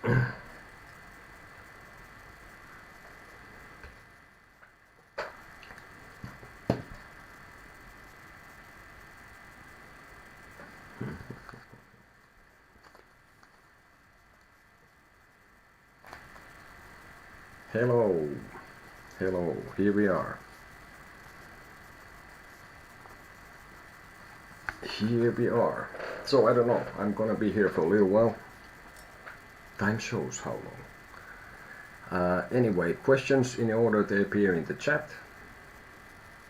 Hello, hello, here we are. Here we are. So I don't know, I'm gonna be here for a little while. Time shows how long. Anyway, questions in order they appear in the chat.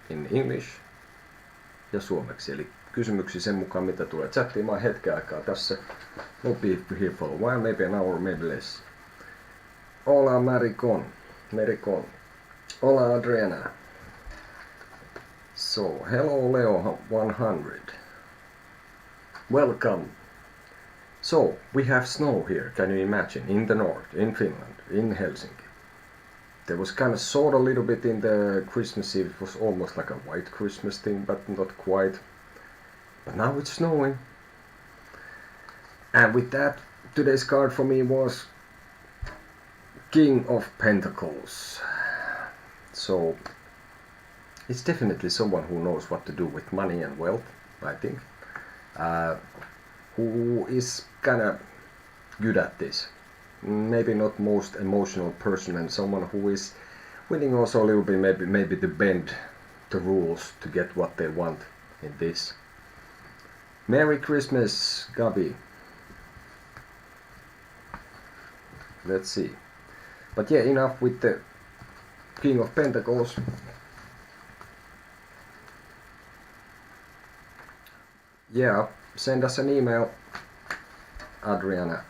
In English ja suomeksi. Eli kysymyksiä sen mukaan mitä tulee chattiin. Mä oon hetken aikaa tässä. We'll be here for a while, maybe an hour, maybe less. Hola Maricon. Hola Adriana. So, hello Leo 100. Welcome. So, we have snow here, can you imagine? In the north, in Finland, in Helsinki. There was kind of sort of a little bit in the Christmas Eve. It was almost like a white Christmas thing, but not quite. But now it's snowing. And with that, today's card for me was King of Pentacles. So it's definitely someone who knows what to do with money and wealth, I think. Who is kind of good at this. Maybe not most emotional person, and someone who is willing also a little bit maybe to bend the rules to get what they want in this. Merry Christmas, Gabi. Let's see. But yeah, enough with the King of Pentacles. Yeah, send us an email, Adriana.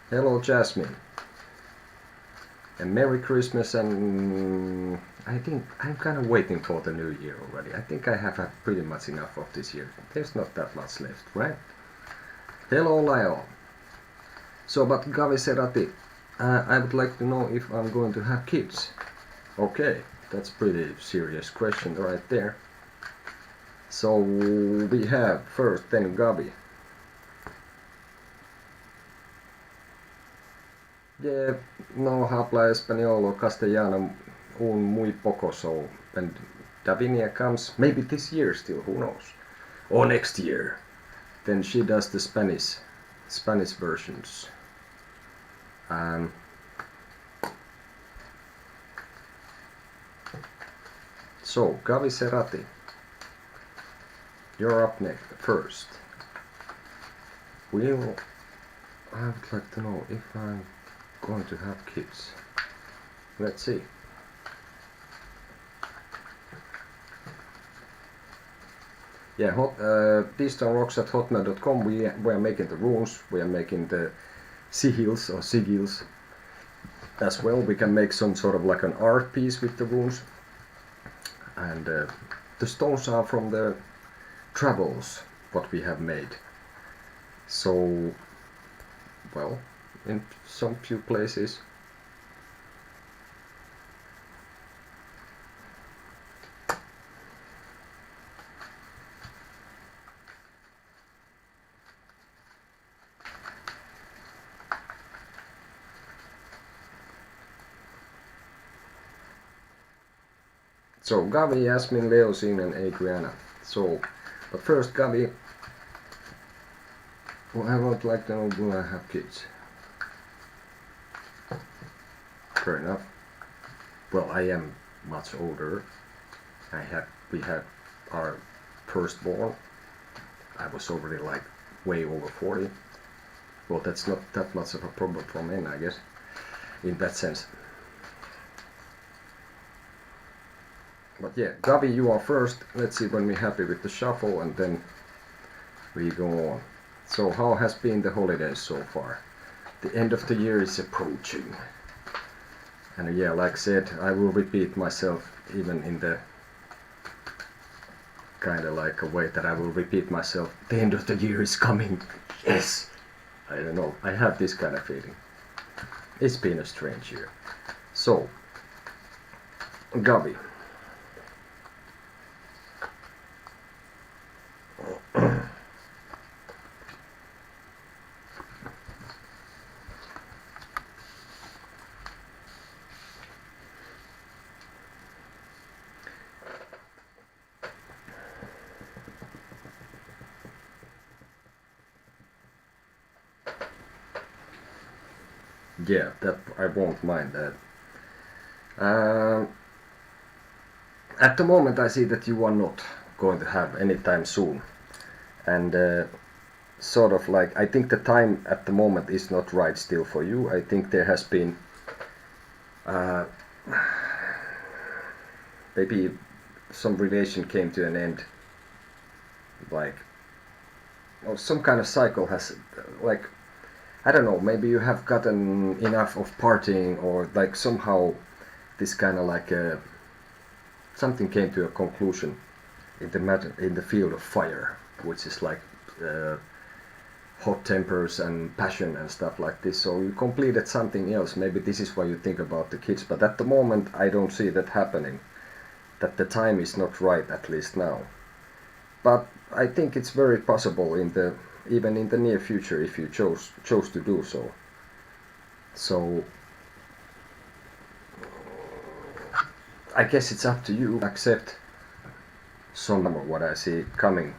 Hello, Jasmine. And Merry Christmas, and I think I'm kind of waiting for the new year already. I think I have had pretty much enough of this year. There's not that much left, right? Hello, Lyle. So, but Gavi Serati, I would like to know if I'm going to have kids. Okay, that's pretty serious question right there. So we have first then Gabi. Yeah, no habla español o castellano un muy poco, so when Davinia comes, maybe this year still, who knows? Or next year. Then she does the Spanish versions. So, Gavi Serati, you're up next, first. I would like to know if I'm going to have kids. Let's see. Yeah, Dstonerocks at hotmail.com. We are making the runes, we are making the sigils or sigils as well. We can make some sort of like an art piece with the runes. And the stones are from the travels, what we have made. So, well, in some few places. So Gavi, Yasmin, Leosin and Adriana. So, but first Gavi, well, I would like to know, will I have kids? Fair enough. Well, I am much older. We had our firstborn. I was already like way over 40. Well, that's not that much of a problem for men, I guess, in that sense. But yeah, Gabi, you are first. Let's see when we're happy with the shuffle, and then we go on. So how has been the holidays so far? The end of the year is approaching. And yeah, like I said, I will repeat myself even in the kind of like a way that I will repeat myself. The end of the year is coming. Yes! I don't know, I have this kind of feeling. It's been a strange year. So, Gabi. Yeah, that I won't mind that. At the moment I see that you are not going to have anytime soon, and sort of like I think the time at the moment is not right still for you. I think there has been maybe some relation came to an end, like, or some kind of cycle has, like, I don't know, maybe you have gotten enough of partying, or like somehow this kind of like something came to a conclusion in the field of fire, which is like hot tempers and passion and stuff like this. So you completed something else. Maybe this is why you think about the kids, but at the moment I don't see that happening, that the time is not right, at least now. But I think it's very possible even in the near future, if you chose to do so. So I guess it's up to you. Accept some of what I see coming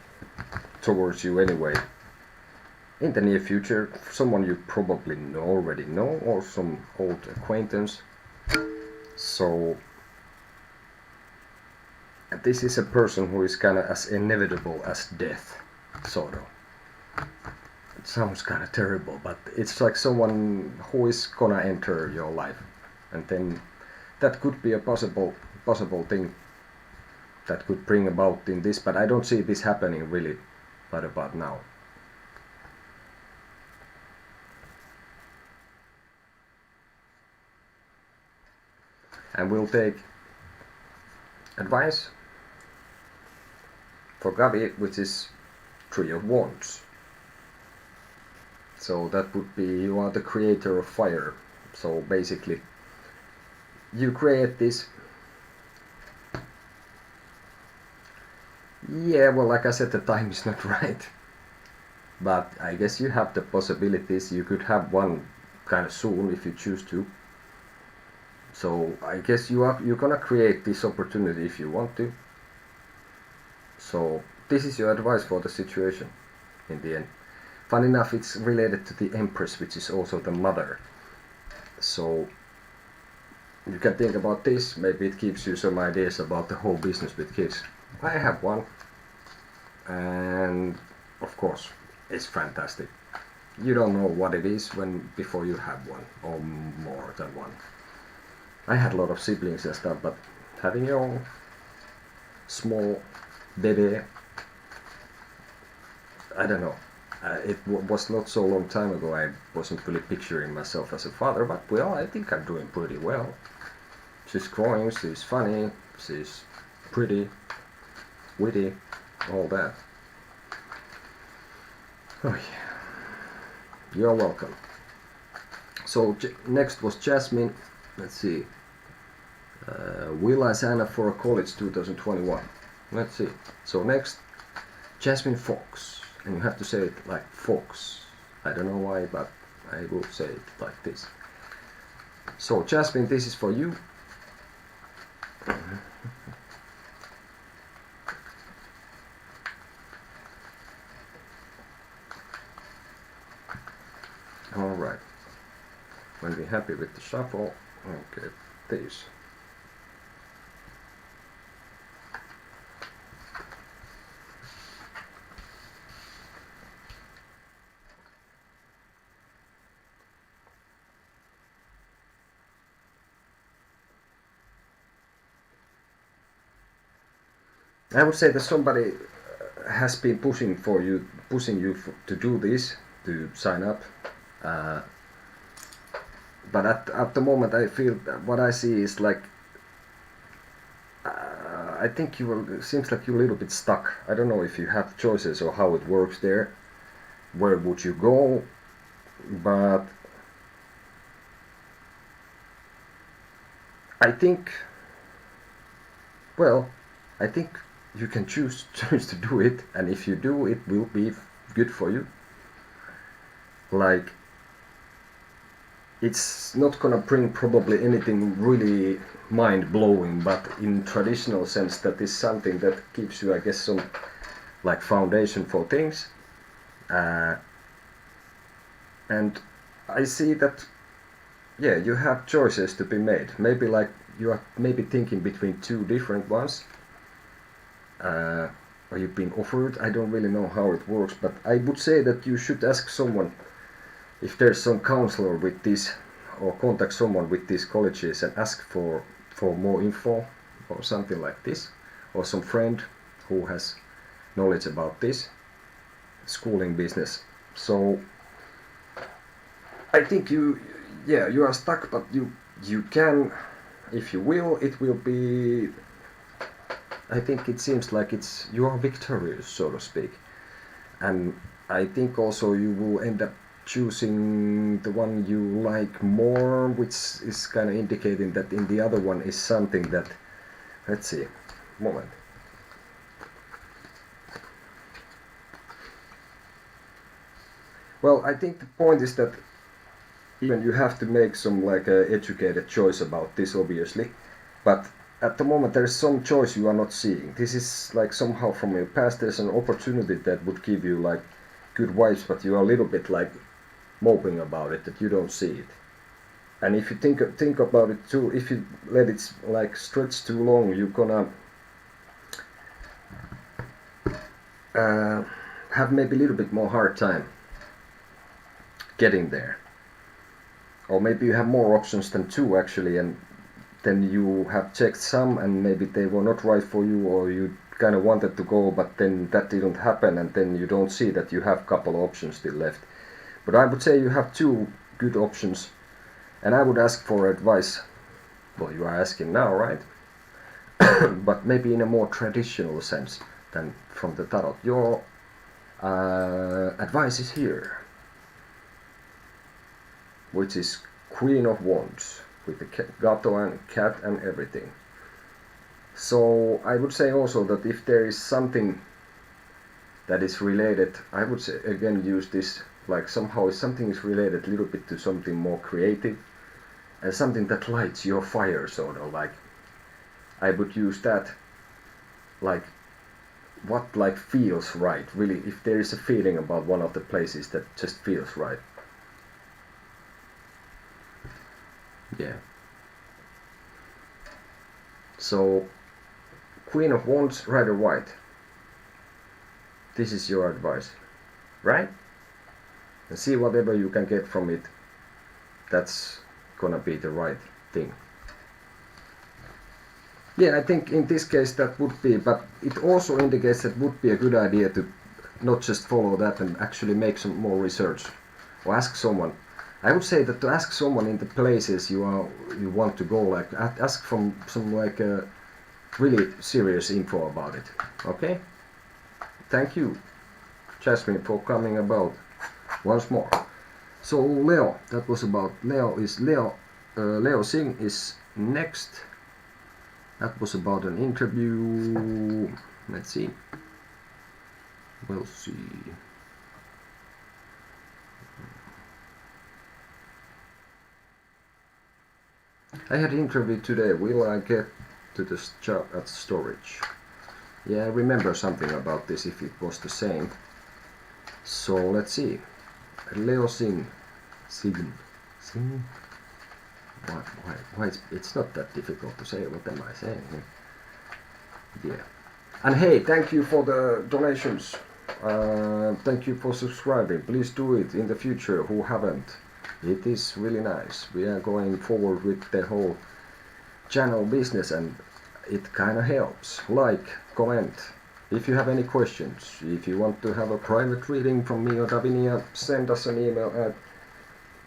towards you anyway. In the near future, someone you probably already know, or some old acquaintance. So this is a person who is kind of as inevitable as death, sort of. It sounds kind of terrible, but it's like someone who is gonna enter your life, and then that could be a possible thing that could bring about in this, but I don't see this happening really right about now. And we'll take advice for Gavi, which is 3 of Wands. So that would be, you are the creator of fire. So basically, you create this. Yeah, well, like I said, the time is not right. But I guess you have the possibilities. You could have one kind of soon if you choose to. So I guess you're gonna create this opportunity if you want to. So this is your advice for the situation in the end. Fun enough, it's related to the Empress, which is also the mother. So you can think about this. Maybe it gives you some ideas about the whole business with kids. I have one, and of course it's fantastic. You don't know what it is before you have one, or more than one. I had a lot of siblings and stuff, but having your own small baby, I don't know. It was not so long time ago. I wasn't really picturing myself as a father, but well, I think I'm doing pretty well. She's growing, she's funny, she's pretty, witty, all that. Oh yeah, you're welcome. So next was Jasmine. Let's see. Will I sign up for a college 2021? Let's see. So next, Jasmine Fox. And you have to say it like Fox. I don't know why, but I will say it like this. So Jasmine, this is for you. Alright. When we're happy with the shuffle, okay, this. I would say that somebody has been pushing you to do this, to sign up. But at the moment, I feel what I see is like I think seems like you're a little bit stuck. I don't know if you have choices or how it works there. Where would you go? But I think, well, I think you can choose to do it, and if you do, it will be good for you. Like, it's not gonna bring probably anything really mind-blowing, but in traditional sense, that is something that gives you, I guess, some like foundation for things. And I see that yeah, you have choices to be made. Maybe like you are maybe thinking between two different ones. Or you've been offered. I don't really know how it works, but I would say that you should ask someone if there's some counselor with this, or contact someone with these colleges and ask for more info or something like this, or some friend who has knowledge about this schooling business. So I think you are stuck, but you can, if you will, it will be, I think it seems like you are victorious, so to speak. And I think also you will end up choosing the one you like more, which is kind of indicating that in the other one is something that, let's see, moment. Well, I think the point is that even you have to make some like educated choice about this, obviously, but at the moment there is some choice you are not seeing. This is like somehow from your past there's an opportunity that would give you like good vibes, but you are a little bit like moping about it, that you don't see it. And if you think about it too, if you let it like stretch too long, you're gonna have maybe a little bit more hard time getting there. Or maybe you have more options than two actually, and then you have checked some and maybe they were not right for you, or you kind of wanted to go but then that didn't happen, and then you don't see that you have a couple of options still left. But I would say you have two good options, and I would ask for advice. Well, you are asking now, right? But maybe in a more traditional sense than from the tarot. Your advice is here, which is Queen of Wands with the gato and cat and everything. So I would say also that if there is something that is related, I would say again use this like somehow something is related a little bit to something more creative and something that lights your fire, sort of like I would use that like what like feels right, really, if there is a feeling about one of the places that just feels right. Yeah. So Queen of Wands, Rider White. This is your advice, right? And see whatever you can get from it. That's gonna be the right thing. Yeah, I think in this case that would be, but it also indicates that would be a good idea to not just follow that and actually make some more research or ask someone. I would say that to ask someone in the places you want to go, like ask from some like really serious info about it. Okay? Thank you, Jasmine, for coming about once more. So Leo, that was about Leo. Leo Singh is next. That was about an interview. Let's see. We'll see. I had an interview today. Will I get to the job at storage? Yeah, I remember something about this if it was the same. So let's see. Leo Singh. Singh. Why it's not that difficult to say. What am I saying here? Yeah. And hey, thank you for the donations. Thank you for subscribing. Please do it in the future who haven't. It is really nice. We are going forward with the whole channel business and it kind of helps. Like, comment. If you have any questions, if you want to have a private reading from me or Davinia, send us an email at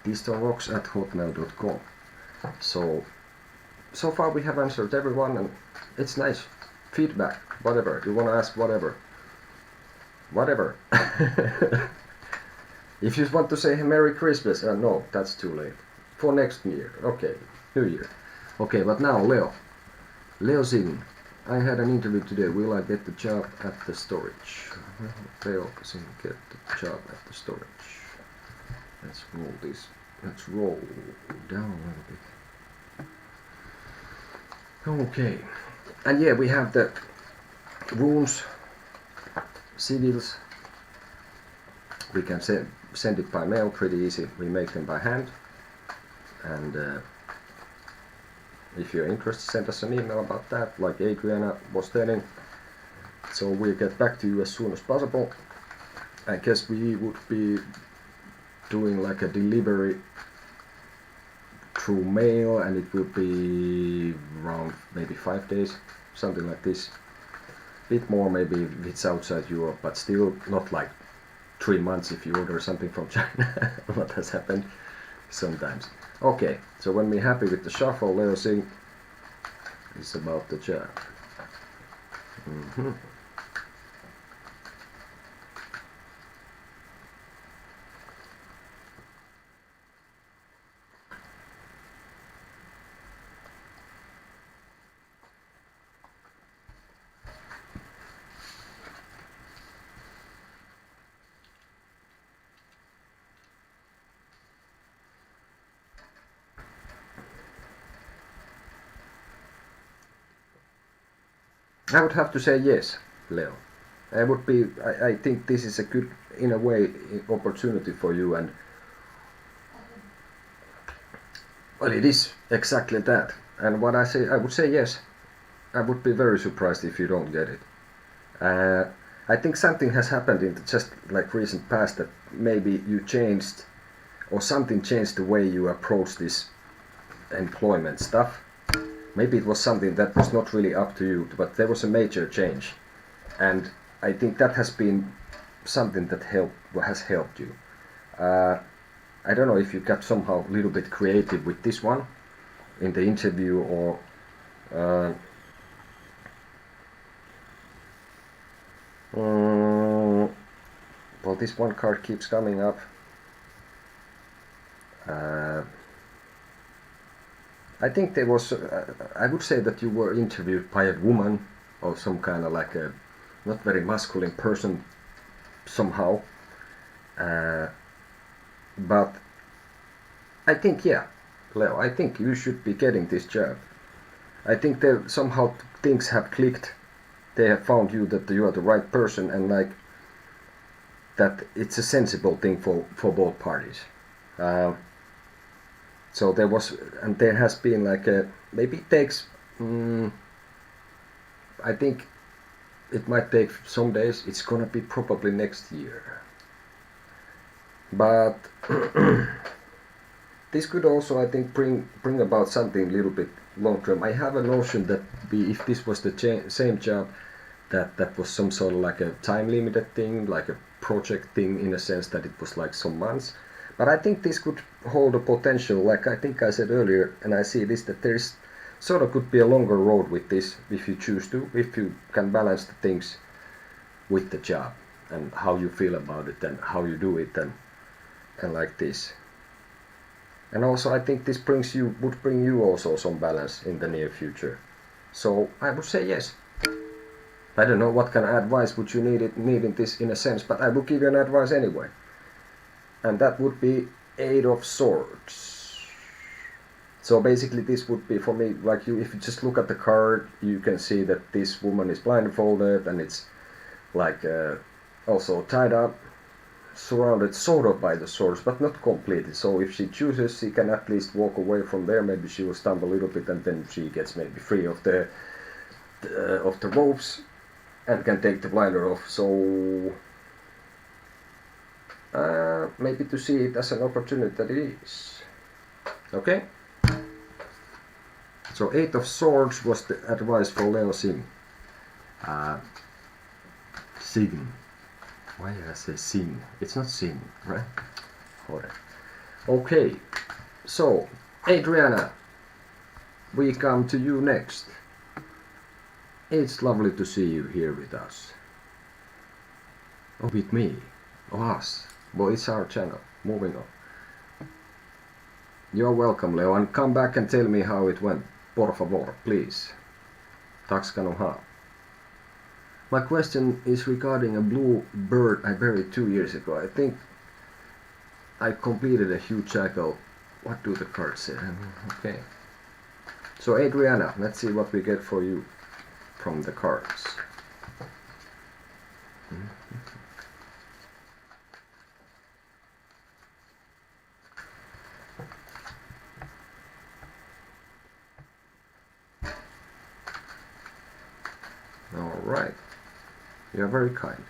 Dstonerocks@hotmail.com. So far we have answered everyone and it's nice. Feedback, whatever. You want to ask whatever. If you want to say Merry Christmas, no, that's too late. For next year, okay, New Year. Okay, but now Leo Singh. I had an interview today. Will I get the job at the storage? Leo Singh, get the job at the storage. Let's roll this. Let's roll down a little bit. Okay, and yeah, we have the runes, sigils. We can send it by mail, pretty easy. We make them by hand. And if you're interested, send us an email about that, like Adriana was telling. So we'll get back to you as soon as possible. I guess we would be doing like a delivery through mail, and it will be around maybe 5 days, something like this. Bit more maybe if it's outside Europe, but still not like 3 months if you order something from China. What has happened sometimes. Okay, so when we're happy with the shuffle, Leo sing is about the job. I would have to say yes, Leo. I think this is a good, in a way, opportunity for you, and well, it is exactly that. And what I say, I would say yes. I would be very surprised if you don't get it. I think something has happened in just like recent past, that maybe you changed, or something changed the way you approach this employment stuff. Maybe it was something that was not really up to you, but there was a major change, and I think that has been something that has helped you. I don't know if you got somehow a little bit creative with this one in the interview, or well, this one card keeps coming up. I think there was, I would say that you were interviewed by a woman, or some kind of like a not very masculine person somehow. But I think, yeah, Leo, I think you should be getting this job. I think that somehow things have clicked. They have found you, that you are the right person, and like that it's a sensible thing for both parties. So there was, and there has been like a, maybe it takes, I think it might take some days. It's gonna be probably next year. But this could also, I think, bring about something a little bit long term. I have a notion that if this was the same job, that was some sort of like a time limited thing, like a project thing, in a sense that it was like some months. But I think this could hold a potential, like I think I said earlier, and I see this, that there's sort of could be a longer road with this if you choose to, if you can balance the things with the job and how you feel about it and how you do it, and like this. And also I think this would bring you also some balance in the near future. So I would say yes. I don't know what kind of advice would you need in this, in a sense, but I would give you an advice anyway. And that would be 8 of Swords. So basically this would be for me, like if you just look at the card, you can see that this woman is blindfolded, and it's like also tied up, surrounded sort of by the swords, but not completely. So if she chooses, she can at least walk away from there. Maybe she will stumble a little bit, and then she gets maybe free of the ropes and can take the blinder off. So maybe to see it as an opportunity that it is. Okay? So 8 of Swords was the advice for Leo Singh. Singh. Why did I say Singh? It's not Singh, right? Hold it. Okay, so Adriana, we come to you next. It's lovely to see you here with us. Oh, with me. Oh, us. Well, it's our channel. Moving on. You're welcome, Leo, and come back and tell me how it went. Por favor, please. Tack ska ni ha. My question is regarding a blue bird I buried 2 years ago. I think I completed a huge cycle. What do the cards say? Okay. So Adriana, let's see what we get for you from the cards. You're very kind.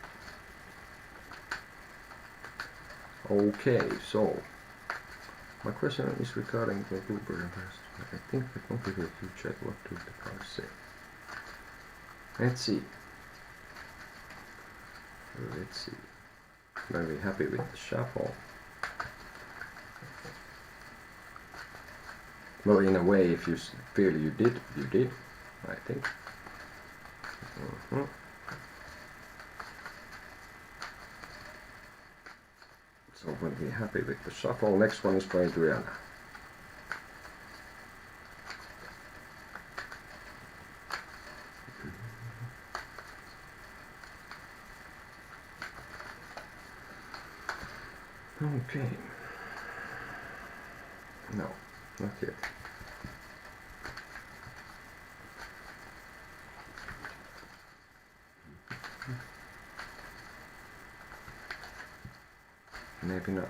Okay, so my question is regarding the Blueberry test. I think the complicated you check what do the cards say. Let's see. Very happy with the shuffle. Well, in a way, if you feel you did, I think. So we'll be happy with the shuffle. Next one is for Adriana. Okay. No, not yet. Maybe now.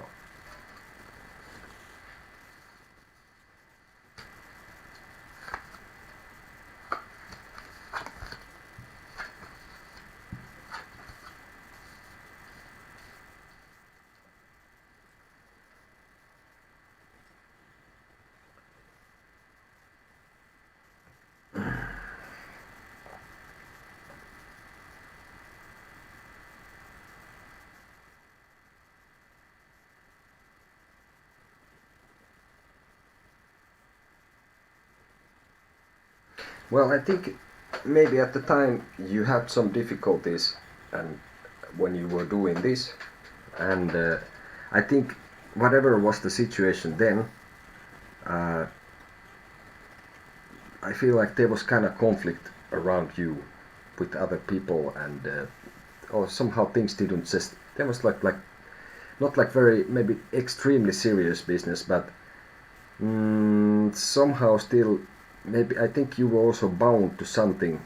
Well, I think maybe at the time you had some difficulties and when you were doing this, and I think whatever was the situation then, I feel like there was kind of conflict around you with other people, and or somehow things didn't just. There was like not like very maybe extremely serious business, but somehow still. Maybe I think you were also bound to something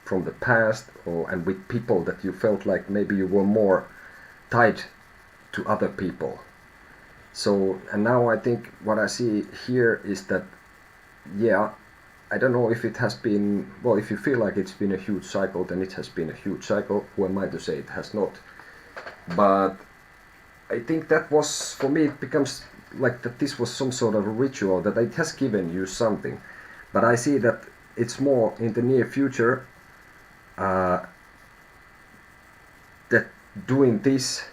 from the past, and with people that you felt like maybe you were more tied to other people. So, and now I think what I see here is that, yeah, I don't know if it has been, well, if you feel like it's been a huge cycle, then it has been a huge cycle. Who am I to say it has not? But I think that was, for me, it becomes like that this was some sort of a ritual, that it has given you something. But I see that it's more in the near future that doing this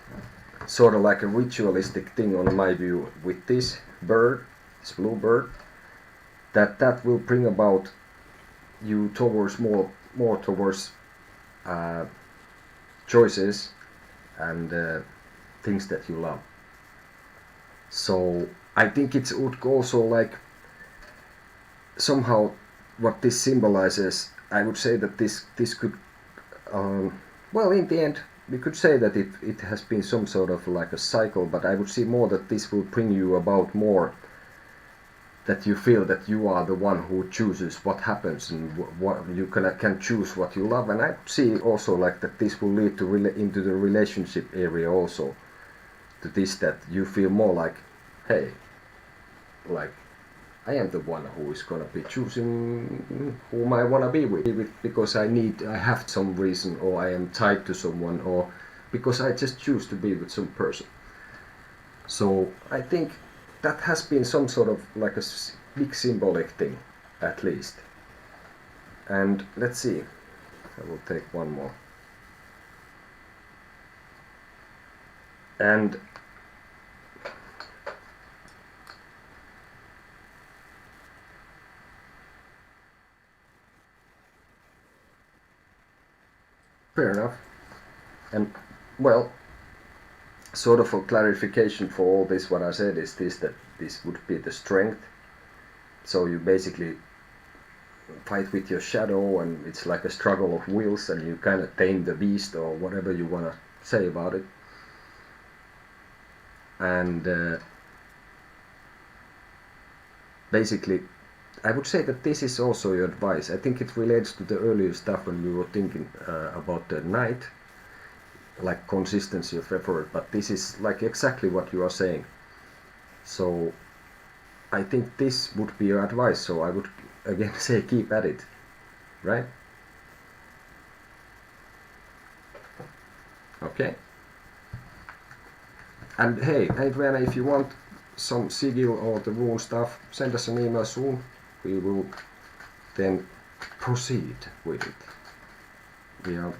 sort of like a ritualistic thing, on my view, with this bird, this bluebird, that will bring about you towards more towards choices and things that you love. So I think it would also like somehow what this symbolizes. I would say that this could well, in the end we could say that it has been some sort of like a cycle, but I would see more that this will bring you about more that you feel that you are the one who chooses what happens, and what you can choose what you love. And I see also like that this will lead to into the relationship area also, to this, that you feel more like, hey, like I am the one who is gonna be choosing whom I wanna be with, because I have some reason, or I am tied to someone, or because I just choose to be with some person. So I think that has been some sort of like a big symbolic thing, at least. And let's see, I will take one more. And fair enough. And well, sort of a clarification for all this, what I said is this, that this would be the strength. So you basically fight with your shadow, and it's like a struggle of wills, and you kind of tame the beast, or whatever you want to say about it. And basically I would say that this is also your advice. I think it relates to the earlier stuff when we were thinking about the night, like consistency of effort, but this is like exactly what you are saying. So I think this would be your advice, so I would again say keep at it, right? Okay. And hey, Adriana, if you want some sigil or the wound stuff, send us an email soon. We will then proceed with it. Yeah.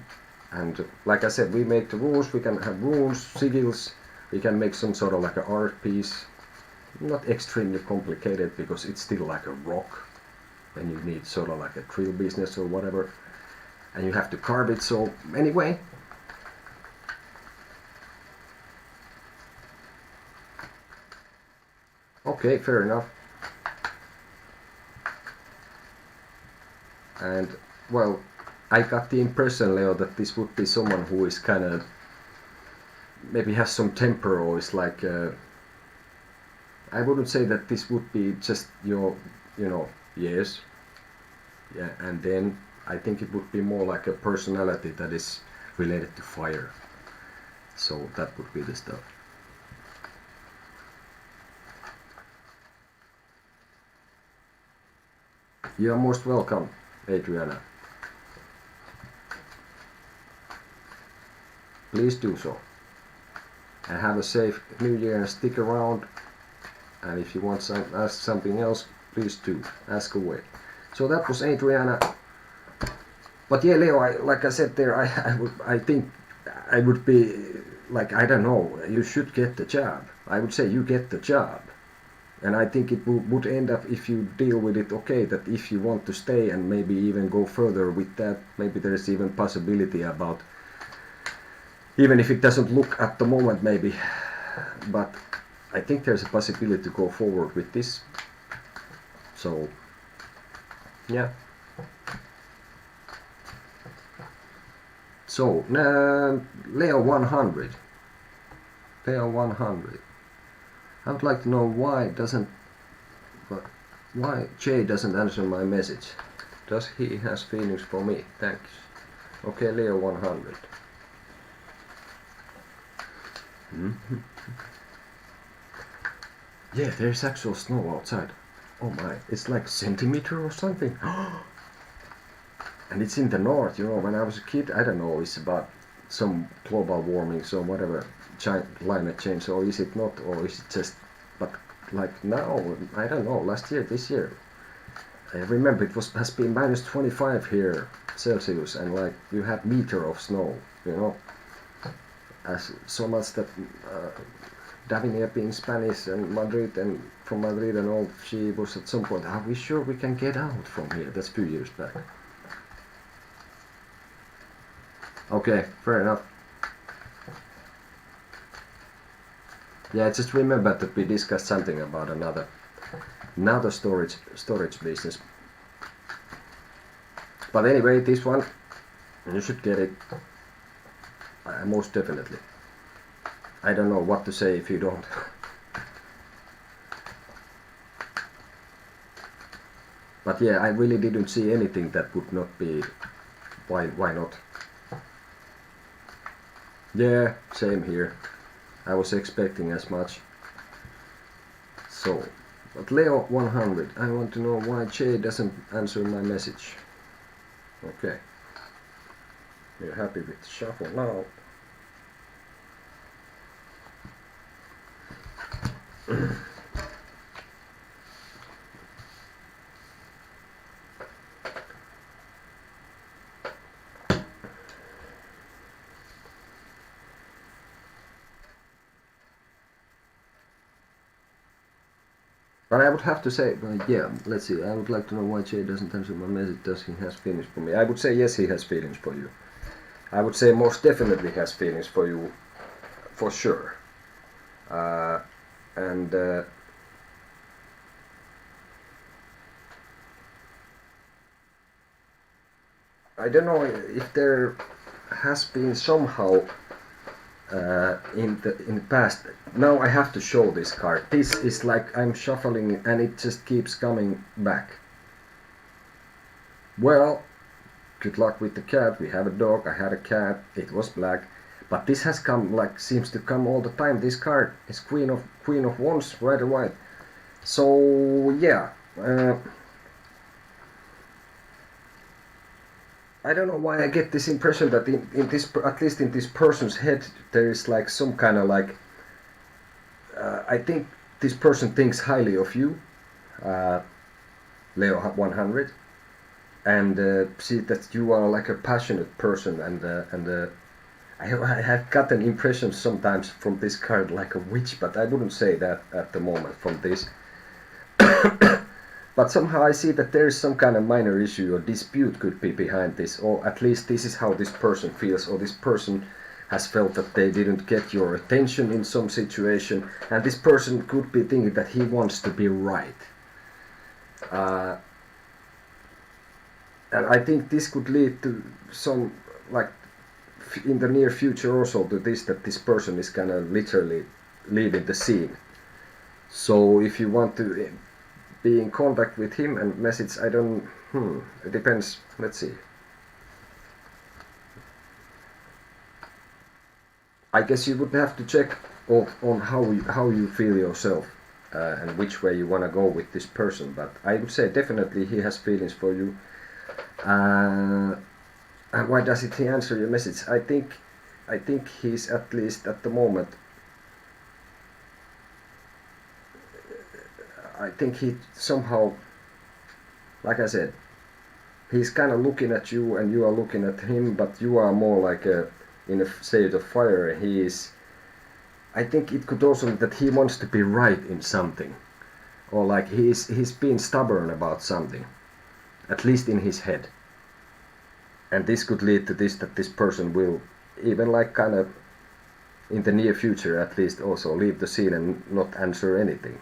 And like I said, we make the rules, we can have runes, sigils, we can make some sort of like an art piece. Not extremely complicated because it's still like a rock and you need sort of like a drill business or whatever. And you have to carve it, so anyway. Okay, fair enough. And well, I got the impression, Leo, that this would be someone who is kind of maybe has some temper or is like I wouldn't say that this would be just your, you know, yes, yeah, and then I think it would be more like a personality that is related to fire. So that would be the stuff. You're most welcome, Adriana. Please do so. And have a safe New Year and stick around. And if you want to ask something else, please do ask away. So that was Adriana. But yeah, Leo, like I said there, I think I would be like, I don't know, you should get the job. I would say you get the job. And I think it would end up, if you deal with it okay, that if you want to stay and maybe even go further with that, maybe there's even possibility about, even if it doesn't look at the moment maybe, but I think there's a possibility to go forward with this. So yeah. So Leo 100. Leo 100. I would like to know why Jay doesn't answer my message. Does he has feelings for me? Thanks. Okay, Leo 100. Yeah, there's actual snow outside. Oh my, it's like a centimeter or something. And it's in the north, you know, when I was a kid, I don't know, it's about some global warming, so whatever, climate change, or is it not, or is it just, but like now, I don't know, last year, this year, I remember it has been minus 25 here, Celsius, and like, you had meter of snow, you know, as so much that Davinia being Spanish and Madrid, and from Madrid and all, she was at some point, are we sure we can get out from here? That's 2 years back. Okay, fair enough. Yeah, I just remembered that we discussed something about another storage business. But anyway, this one, you should get it. Most definitely. I don't know what to say if you don't. But yeah, I really didn't see anything that would not be. Why not? Yeah, same here. I was expecting as much. So, but Leo 100, I want to know why Jay doesn't answer my message. Okay. You're happy with the shuffle now. But I would have to say, well, yeah, let's see, I would like to know why Jay doesn't answer my message. Does he has feelings for me? I would say yes, he has feelings for you. I would say most definitely has feelings for you, for sure. And I don't know if there has been somehow in the past. Now I have to show this card. This is like I'm shuffling it and it just keeps coming back. Well, good luck with the cat. We have a dog. I had a cat. It was black. But this has come, like, seems to come all the time. This card is Queen of Wands, right or white. So yeah, I don't know why I get this impression that in this, at least in this person's head, there is like some kind of like, I think this person thinks highly of you, Leo 100, and see that you are like a passionate person, and I have gotten impressions sometimes from this card like a witch, but I wouldn't say that at the moment from this. But somehow I see that there is some kind of minor issue or dispute could be behind this, or at least this is how this person feels, or this person has felt that they didn't get your attention in some situation, and this person could be thinking that he wants to be right. And I think this could lead to some, like, in the near future also to this, that this person is kind of literally leaving the scene. So if you want to be in contact with him and message, I don't, it depends, let's see. I guess you would have to check on how you feel yourself and which way you want to go with this person, but I would say definitely he has feelings for you. And why doesn't he answer your message? I think he's, at least at the moment, I think he somehow, like I said, he's kind of looking at you and you are looking at him, but you are more like in a state of fire. He is, I think it could also be that he wants to be right in something, or like he's being stubborn about something, at least in his head. And this could lead to this, that this person will even like kind of in the near future at least also leave the scene and not answer anything,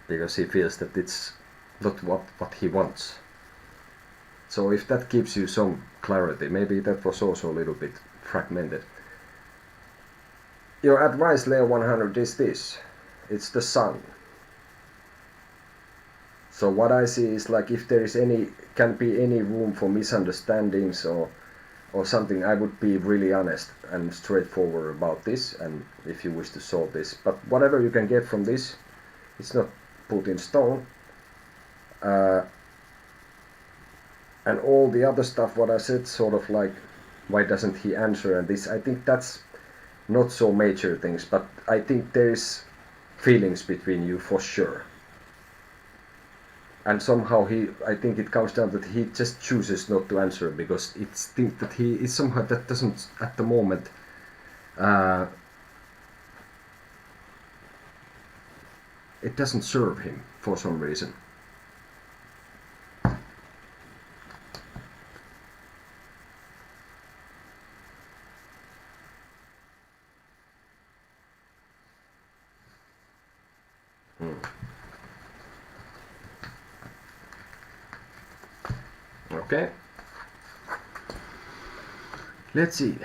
because he feels that it's not what he wants. So if that gives you some clarity, maybe that was also a little bit fragmented. Your advice, Leo 100, is this. It's the sun. So what I see is like if there is can be any room for misunderstandings or something, I would be really honest and straightforward about this, and if you wish to solve this. But whatever you can get from this, it's not put in stone. And all the other stuff what I said, sort of like why doesn't he answer and this, I think that's not so major things, but I think there is feelings between you for sure. And somehow I think it comes down that he just chooses not to answer because it's think that he is somehow that doesn't at the moment it doesn't serve him for some reason. Okay, let's see.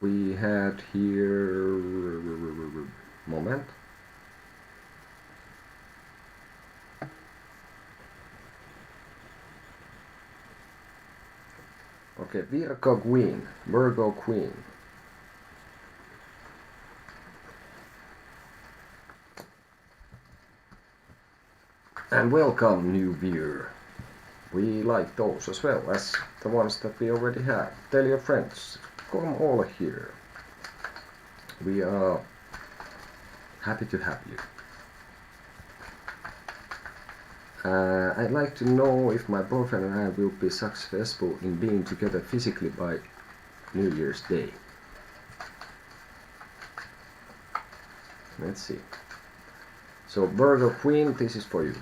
We had here moment. Okay, Virgo Queen. And welcome, new viewer. We like those as well as the ones that we already have. Tell your friends, come all here. We are happy to have you. I'd like to know if my boyfriend and I will be successful in being together physically by New Year's Day. Let's see. So Virgo Queen, this is for you.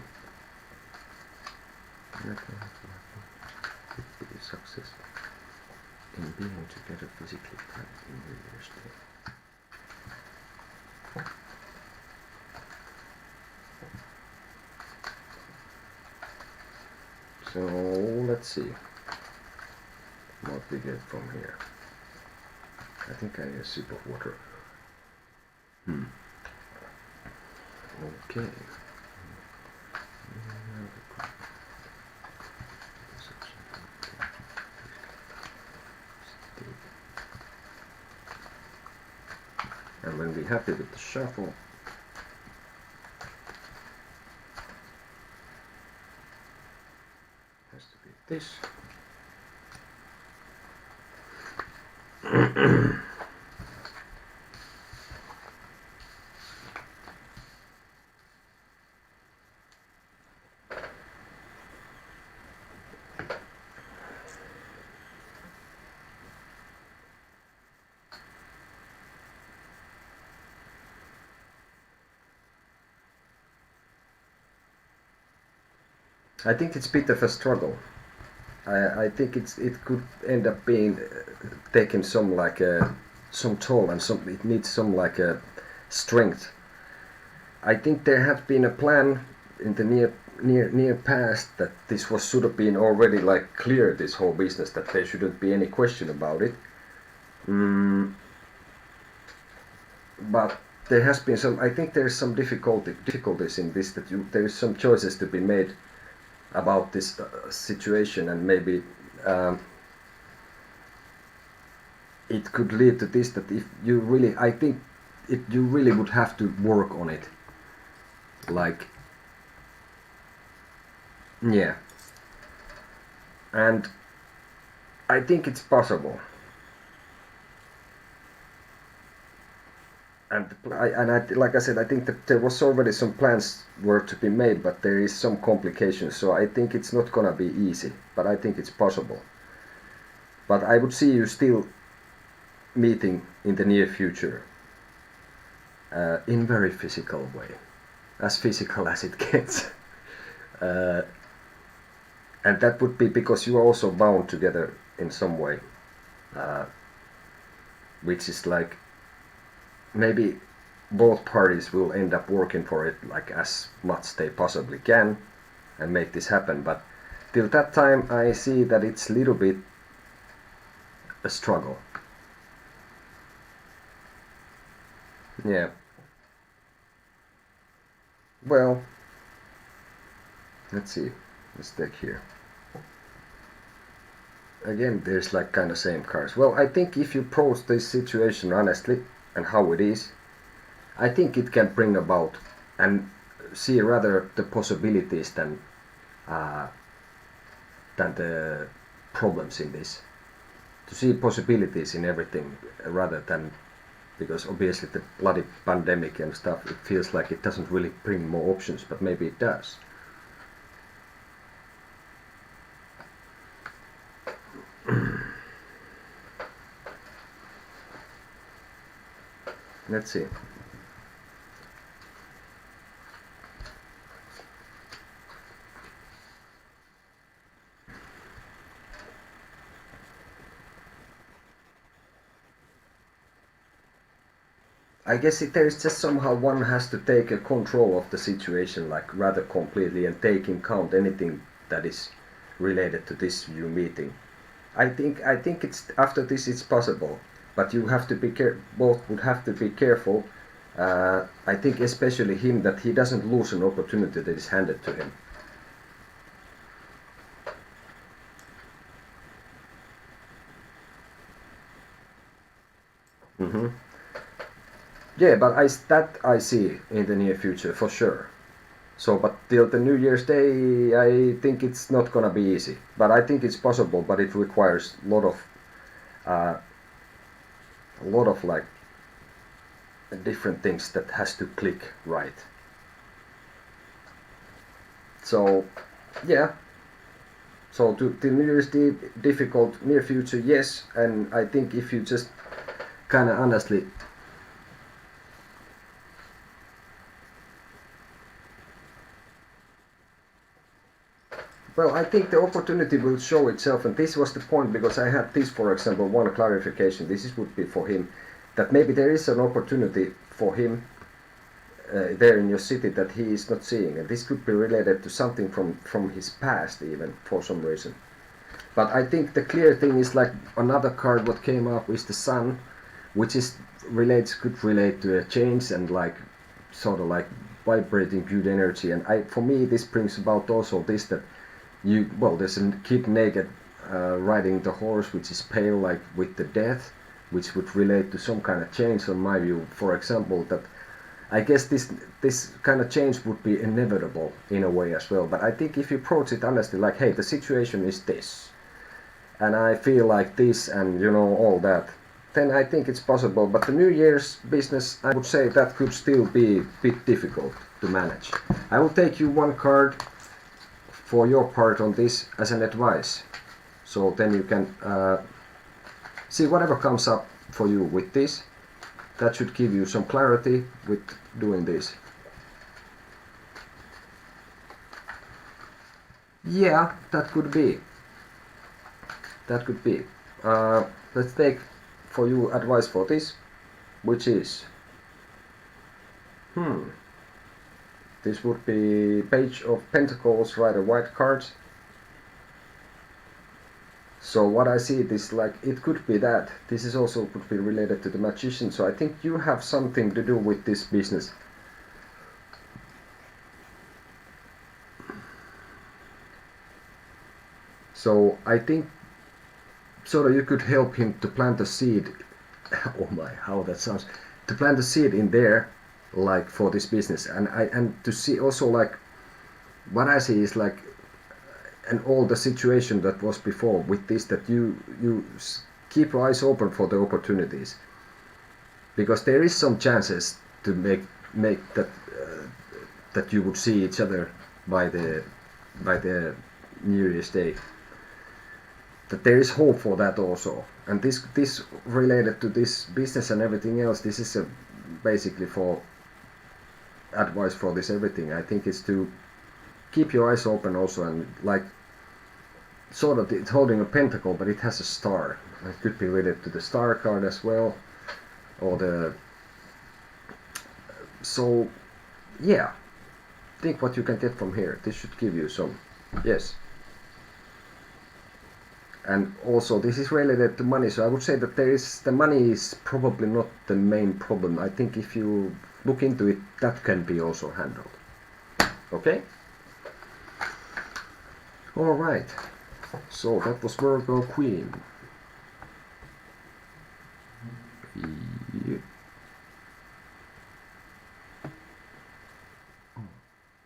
Success in being together physically by New Year's Day. So let's see what we get from here. I think I need a sip of water. Okay. And when we're happy with the shuffle, has to be this. I think it's a bit of a struggle. I think it could end up being taking some like some toll, and it needs some like strength. I think there has been a plan in the near past that this should have been already like clear, this whole business, that there shouldn't be any question about it. But there has been some. I think there is some difficulties in this, that there is some choices to be made about this situation, and maybe it could lead to this, that if you really, I think you really would have to work on it, like, yeah, and I think it's possible. And like I said, I think that there was already some plans were to be made, but there is some complications. So I think it's not gonna be easy, but I think it's possible. But I would see you still meeting in the near future, in very physical way, as physical as it gets. And that would be because you are also bound together in some way, which is like, maybe both parties will end up working for it like as much they possibly can and make this happen, but till that time I see that it's a little bit a struggle. Yeah. Well, let's see. Let's take here. Again, there's like kind of same cards. Well, I think if you approach this situation honestly and how it is, I think it can bring about and see rather the possibilities than the problems in this. To see possibilities in everything rather than, because obviously the bloody pandemic and stuff, it feels like it doesn't really bring more options, but maybe it does. Let's see. I guess there is just somehow one has to take a control of the situation, like rather completely, and take in count anything that is related to this new meeting. I think it's after this it's possible, but you have to be both would have to be careful. I think especially him, that he doesn't lose an opportunity that is handed to him. Mm-hmm. Yeah, but I see in the near future for sure. So, but till the New Year's Day, I think it's not gonna be easy. But I think it's possible, but it requires a lot of like different things that has to click right. So, yeah. So to New Year's Day, difficult. Near future, yes. And I think if you just kind of honestly. Well, I think the opportunity will show itself, and this was the point, because I had this, for example, one clarification. This would be for him, that maybe there is an opportunity for him there in your city that he is not seeing, and this could be related to something from his past, even for some reason. But I think the clear thing is like another card what came up is the Sun, which is could relate to a change and like sort of like vibrating good energy. And for me this brings about also this, that there's a kid naked riding the horse, which is pale, like with the death, which would relate to some kind of change on my view. For example, that I guess this kind of change would be inevitable in a way as well. But I think if you approach it honestly, like, hey, the situation is this, and I feel like this, and you know, all that, then I think it's possible. But the New Year's business, I would say that could still be a bit difficult to manage. I will take you one card for your part on this as an advice. So then you can see whatever comes up for you with this. That should give you some clarity with doing this. Yeah, that could be. That could be. Let's take for you advice for this, which is this would be Page of Pentacles, Rider White cards. So what I see is like it could be that this is also could be related to the Magician. So I think you have something to do with this business. So I think sort of you could help him to plant a seed. Oh my, how that sounds! To plant a seed in there, like for this business, and to see also like what I see is like. And all the situation that was before with this, that you keep your eyes open for the opportunities, because there is some chances to make that that you would see each other by the New Year's Day. That there is hope for that also, and this related to this business and everything else. This is basically for advice for this everything. I think is to keep your eyes open also, and like sort of it's holding a pentacle, but it has a star. It could be related to the star card as well, or the. So, yeah, think what you can get from here. This should give you some, yes. And also this is related to money, so I would say that the money is probably not the main problem. I think if you look into it, that can be also handled. Okay? Alright, so that was Virgo Queen. Yeah. Oh,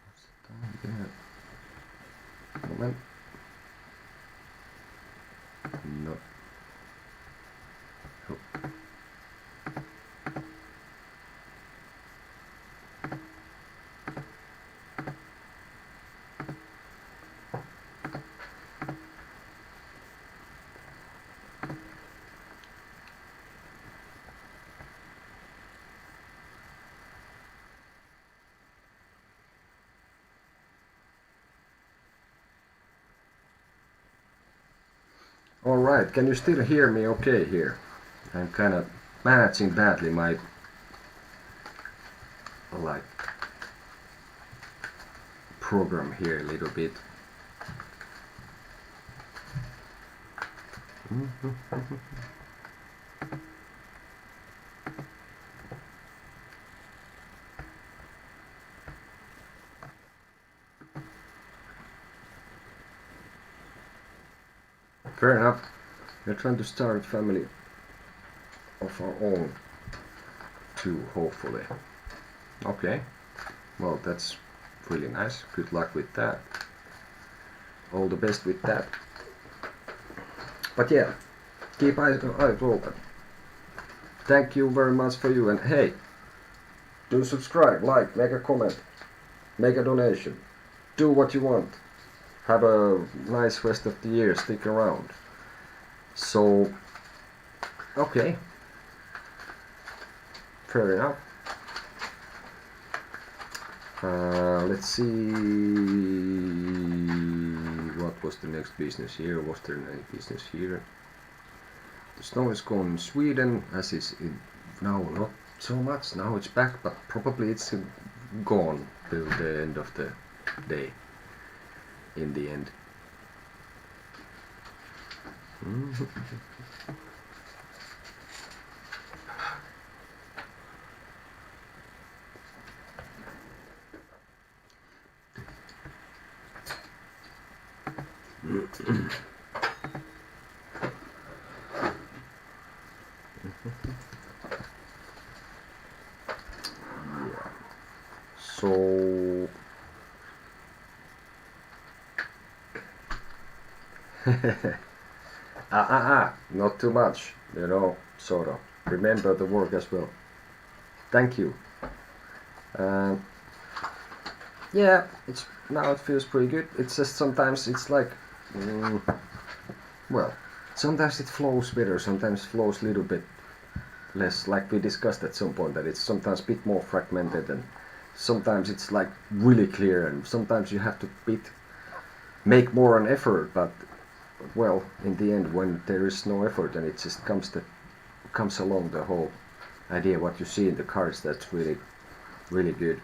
what's the time there? Moment. No. Oh. Alright, can you still hear me okay here? I'm kind of managing badly my like program here a little bit. Fair enough. We're trying to start a family of our own too, hopefully. Okay. Well, that's really nice. Good luck with that. All the best with that. But yeah, keep eyes open. Thank you very much for you, and hey, do subscribe, like, make a comment, make a donation, do what you want. Have a nice rest of the year, stick around. So, okay, fair enough. Let's see, what was the next business here? Was there any business here? The snow is gone in Sweden, as is in now not so much. Now it's back, but probably it's gone till the end of the day. In the end. Yeah. So not too much, you know, sort of. Remember the work as well. Thank you. Yeah, it's now it feels pretty good. It's just sometimes it's like, well, sometimes it flows better, sometimes it flows a little bit less, like we discussed at some point, that it's sometimes a bit more fragmented, and sometimes it's like really clear, and sometimes you have to make more an effort, but well, in the end, when there is no effort, and it just comes along the whole idea what you see in the cards, that's really good.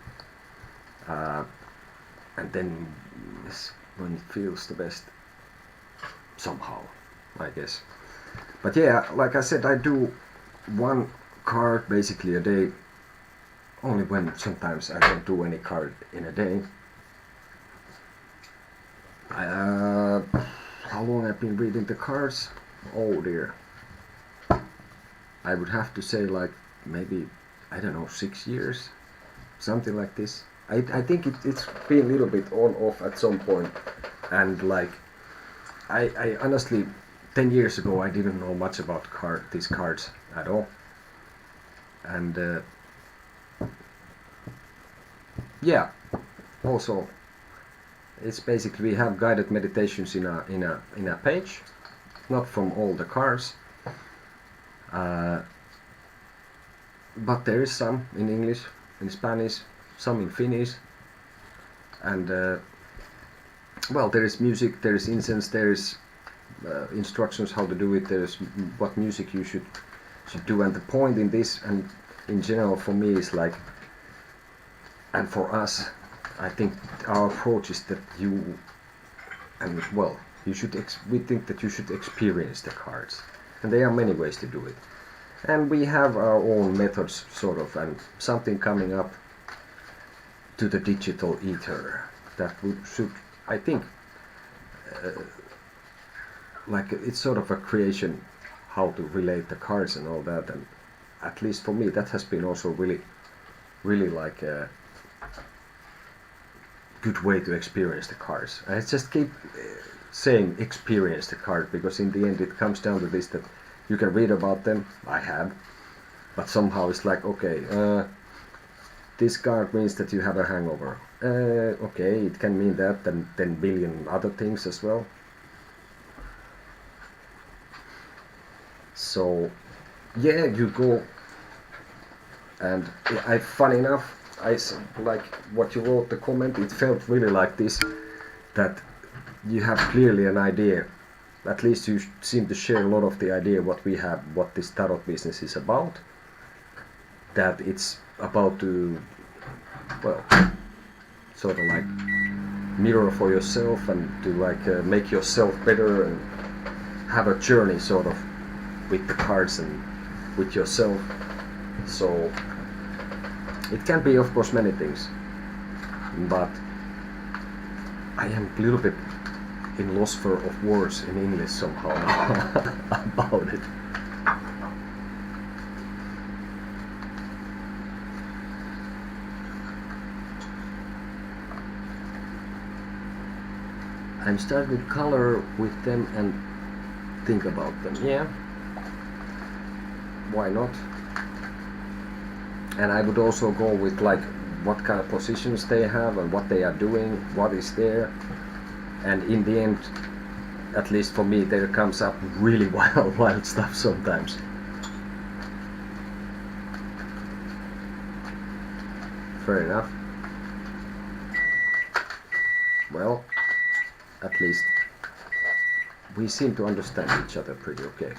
And then it's when it feels the best somehow, I guess. But yeah, like I said, I do one card basically a day, only when sometimes I don't do any card in a day. How long I've been reading the cards? Oh dear. I would have to say like maybe, I don't know, 6 years, something like this. I think it's been a little bit on off at some point, and like I honestly 10 years ago I didn't know much about these cards at all, and yeah, also it's basically we have guided meditations in a page, not from all the cards, but there is some in English, in Spanish, some in Finnish, and well, there is music, there is incense, there is instructions how to do it, there is what music you should do, and the point in this and in general for me is like, and for us, I think our approach is that you, and well, you should we think that you should experience the cards, and there are many ways to do it, and we have our own methods sort of, and something coming up to the digital ether that should, I think, like it's sort of a creation how to relate the cards and all that, and at least for me that has been also really like a good way to experience the cards. I just keep saying experience the card, because in the end it comes down to this, that you can read about them, I have, but somehow it's like, okay, this card means that you have a hangover. Okay, it can mean that, and 10 billion other things as well. So, yeah, you go, and funny enough, like what you wrote the comment, it felt really like this, that you have clearly an idea, at least you seem to share a lot of the idea what we have, what this tarot business is about, that it's about to, well, sort of like mirror for yourself, and to like make yourself better, and have a journey sort of with the cards and with yourself. So it can be of course many things, but I am a little bit in loss for of words in English somehow about it. I'm starting with color with them and think about them. Yeah, why not? And I would also go with like what kind of positions they have and what they are doing, what is there, and in the end, at least for me, there comes up really wild stuff sometimes. Fair enough. Well, at least we seem to understand each other pretty okay.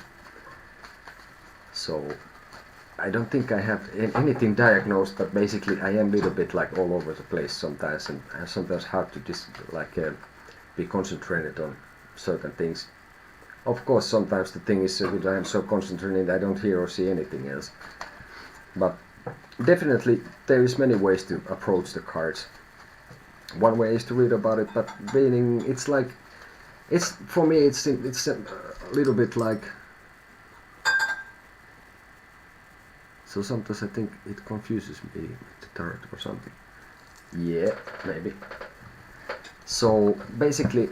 So I don't think I have anything diagnosed, but basically I am a little bit like all over the place sometimes, and sometimes hard to just like be concentrated on certain things. Of course, sometimes the thing is that I am so concentrated I don't hear or see anything else. But definitely there is many ways to approach the cards. One way is to read about it, but reading, it's like, it's for me it's a little bit like, So sometimes I think it confuses me with the tarot or something. Yeah, maybe. So basically,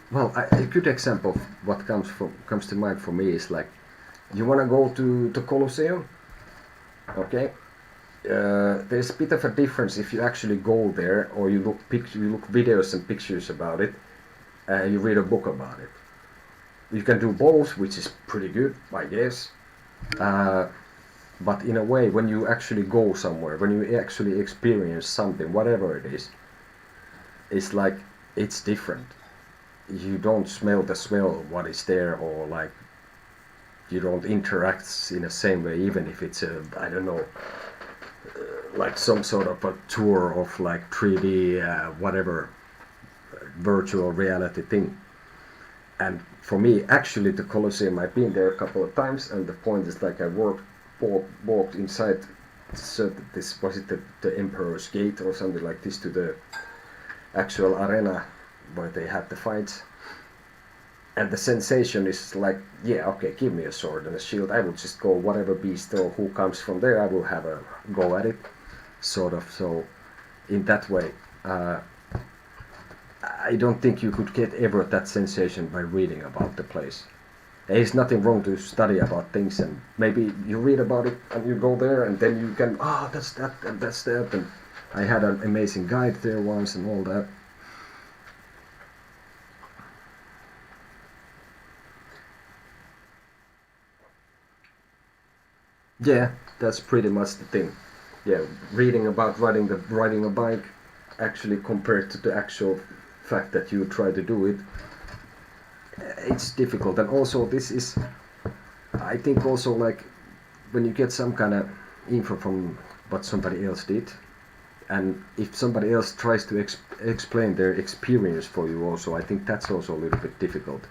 well, a good example of what comes to mind for me is like, you wanna go to the Colosseum, okay? There's a bit of a difference if you actually go there, or you look videos and pictures about it, you read a book about it. You can do both, which is pretty good, I guess. But in a way, when you actually go somewhere, when you actually experience something, whatever it is, it's like, it's different. You don't smell the smell of what is there, or like, you don't interact in the same way, even if it's a, I don't know, like some sort of a tour of like 3D, whatever, virtual reality thing. And for me, actually, the Colosseum, I've been there a couple of times, and the point is like I walked inside, this was it the Emperor's Gate or something like this, to the actual arena where they had the fights. And the sensation is like, yeah, okay, give me a sword and a shield. I will just go whatever beast or who comes from there, I will have a go at it, sort of. So in that way, I don't think you could get ever that sensation by reading about the place. There's nothing wrong to study about things, and maybe you read about it and you go there, and then you can, that's that and that's that. And I had an amazing guide there once and all that. Yeah, that's pretty much the thing. Yeah, reading about riding a bike, actually compared to the actual fact that you try to do it, it's difficult. And also this is, I think also like, when you get some kind of info from what somebody else did, and if somebody else tries to explain their experience for you also, I think that's also a little bit difficult.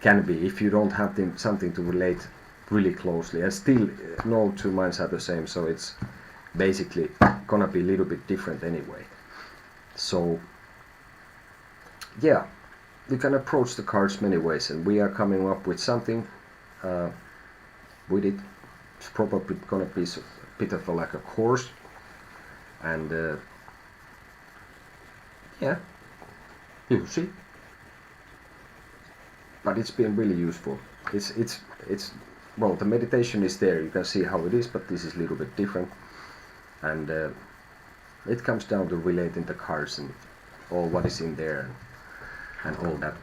Can be, if you don't have something to relate really closely, and still no two minds are the same, so it's basically gonna be a little bit different anyway. So yeah, you can approach the cards many ways, and we are coming up with something with it. It's probably gonna be a bit of like a course, and yeah, you'll see. But it's been really useful. It's well, the meditation is there, you can see how it is, but this is a little bit different, and it comes down to relating the cards and all what is in there and all that.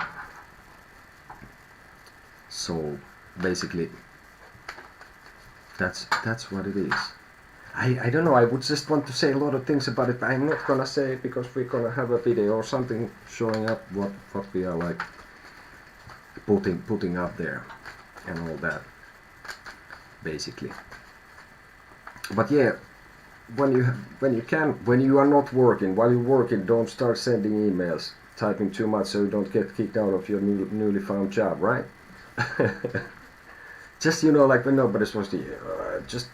So basically, that's what it is. I don't know, I would just want to say a lot of things about it, but I'm not gonna say it because we're gonna have a video or something showing up what we are like putting up there and all that, basically. But yeah, when you are not working, while you're working, don't start sending emails, typing too much, so you don't get kicked out of your newly found job, right? Just, like when nobody's supposed to, just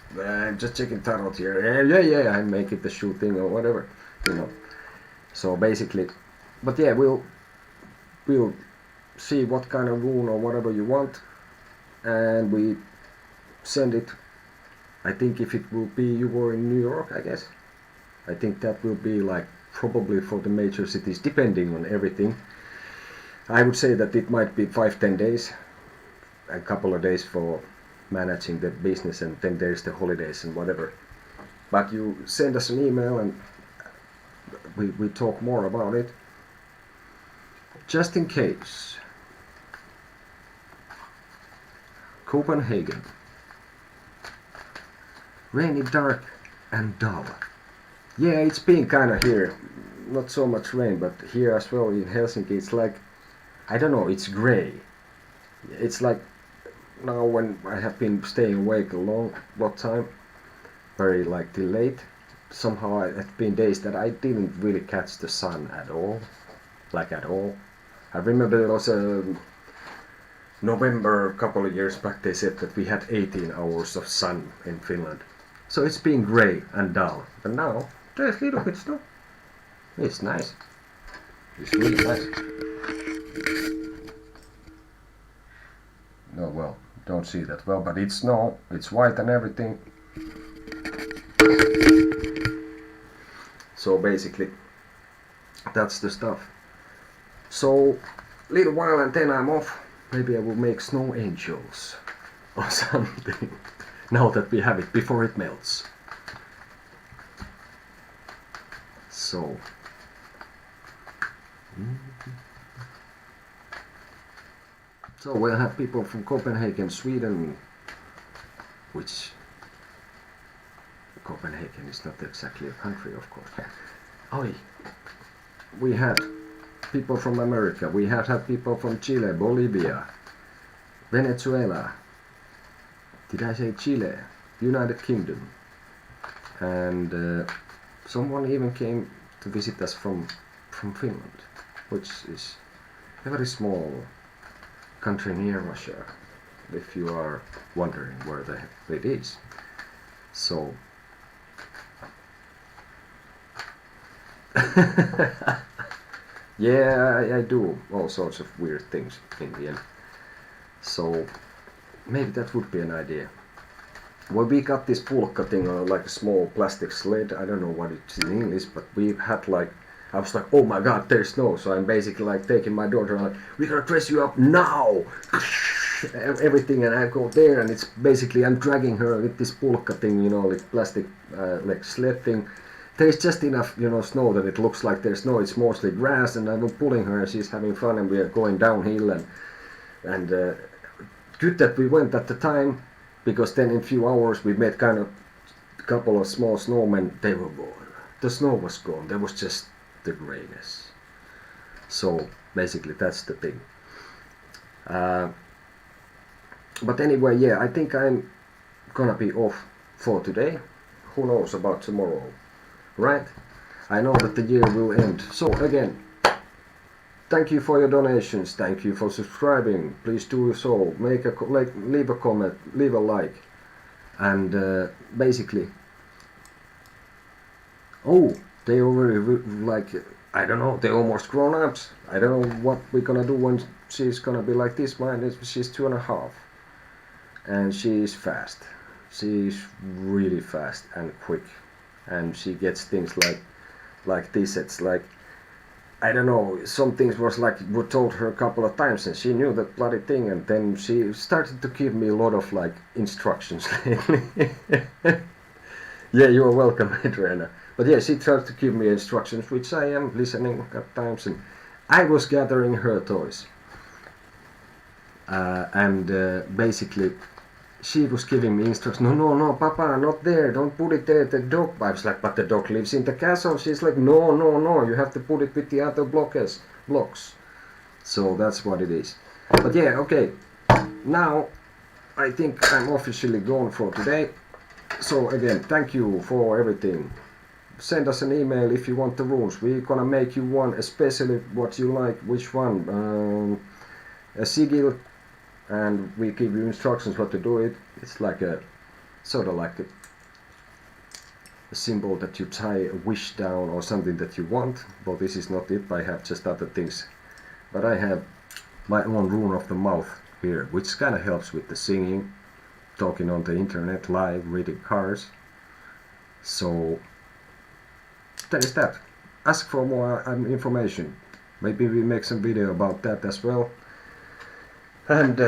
checking tarot here, yeah, I'm making the shooting or whatever, So basically, but yeah, we'll see what kind of rune or whatever you want, and we send it. I think if it will be, you were in New York, I guess, I think that will be like probably for the major cities, depending on everything. I would say that it might be 5-10 days, a couple of days for managing the business, and then there's the holidays and whatever. But you send us an email and we talk more about it, just in case. Copenhagen. Rainy, dark and dull. Yeah, it's been kind of here, not so much rain, but here as well in Helsinki it's like, I don't know, it's grey. It's like, now when I have been staying awake a long time, very like till late, somehow it's been days that I didn't really catch the sun at all, like at all. I remember there was a November a couple of years back, they said that we had 18 hours of sun in Finland. So it's been grey and dull, but now there's a little bit snow. It's nice. It's really nice. No, well, don't see that well, but it's snow, it's white and everything. So basically, that's the stuff. So, little while and then I'm off. Maybe I will make snow angels or something. Now that we have it before it melts. So. So we'll have people from Copenhagen, Sweden, which Copenhagen is not exactly a country, of course. Oh, we had people from America, we had people from Chile, Bolivia, Venezuela, did I say Chile, United Kingdom, and someone even came to visit us from Finland, which is a very small country near Russia, if you are wondering where the heck it is. So yeah, I do all sorts of weird things in the end. So maybe that would be an idea. Well, we got this pulkka thing on like a small plastic sled. I don't know what it's in English, but we had like, I was like, oh my god, there's snow. So I'm basically like taking my daughter and like, we gotta dress you up now. Everything, and I go there, and it's basically I'm dragging her with this pulkka thing, you know, like plastic like sled thing. There's just enough, you know, snow that it looks like there's snow. It's mostly grass, and I'm pulling her, and she's having fun, and we are going downhill, and good that we went at the time, because then in a few hours we met kind of a couple of small snowmen. They were gone. The snow was gone. There was just the grayness. So basically that's the thing. But anyway, yeah, I think I'm gonna be off for today. Who knows about tomorrow, right? I know that the year will end. So again, thank you for your donations. Thank you for subscribing. Please do so. Leave a comment, leave a like, and basically, oh, they already like, I don't know, they're almost grown ups. I don't know what we're gonna do when she's gonna be like this. She's 2.5, and she's fast. She's really fast and quick, and she gets things like this. It's like, I don't know, some things was like we told her a couple of times, and she knew that bloody thing, and then she started to give me a lot of like instructions lately. Yeah, you are welcome, Adriana. But yeah, she tried to give me instructions, which I am listening at times, and I was gathering her toys. And basically, she was giving me instructions. No, Papa, not there. Don't put it there. The dog. I was like, but the dog lives in the castle. She's like, no. You have to put it with the other blocks. So that's what it is. But yeah, okay. Now, I think I'm officially gone for today. So again, thank you for everything. Send us an email if you want the rules. We're gonna make you one, especially what you like. Which one? A sigil. And we give you instructions what to do it. It's like a sort of like a symbol that you tie a wish down or something that you want. But this is not it. I have just other things. But I have my own rune of the mouth here, which kind of helps with the singing, talking on the internet, live, reading cards. So that is that. Ask for more information. Maybe we make some video about that as well. And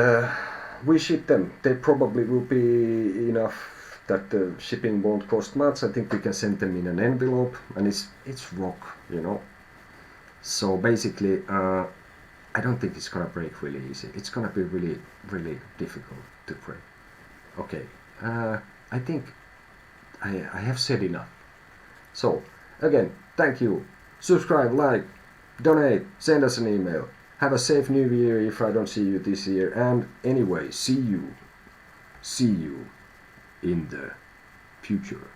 we ship them. They probably will be enough that the shipping won't cost much. I think we can send them in an envelope, and it's rock, you know. So basically, I don't think it's gonna break really easy. It's gonna be really, really difficult to break. Okay, I think I have said enough. So again, thank you. Subscribe, like, donate, send us an email. Have a safe new year if I don't see you this year. And anyway, see you in the future.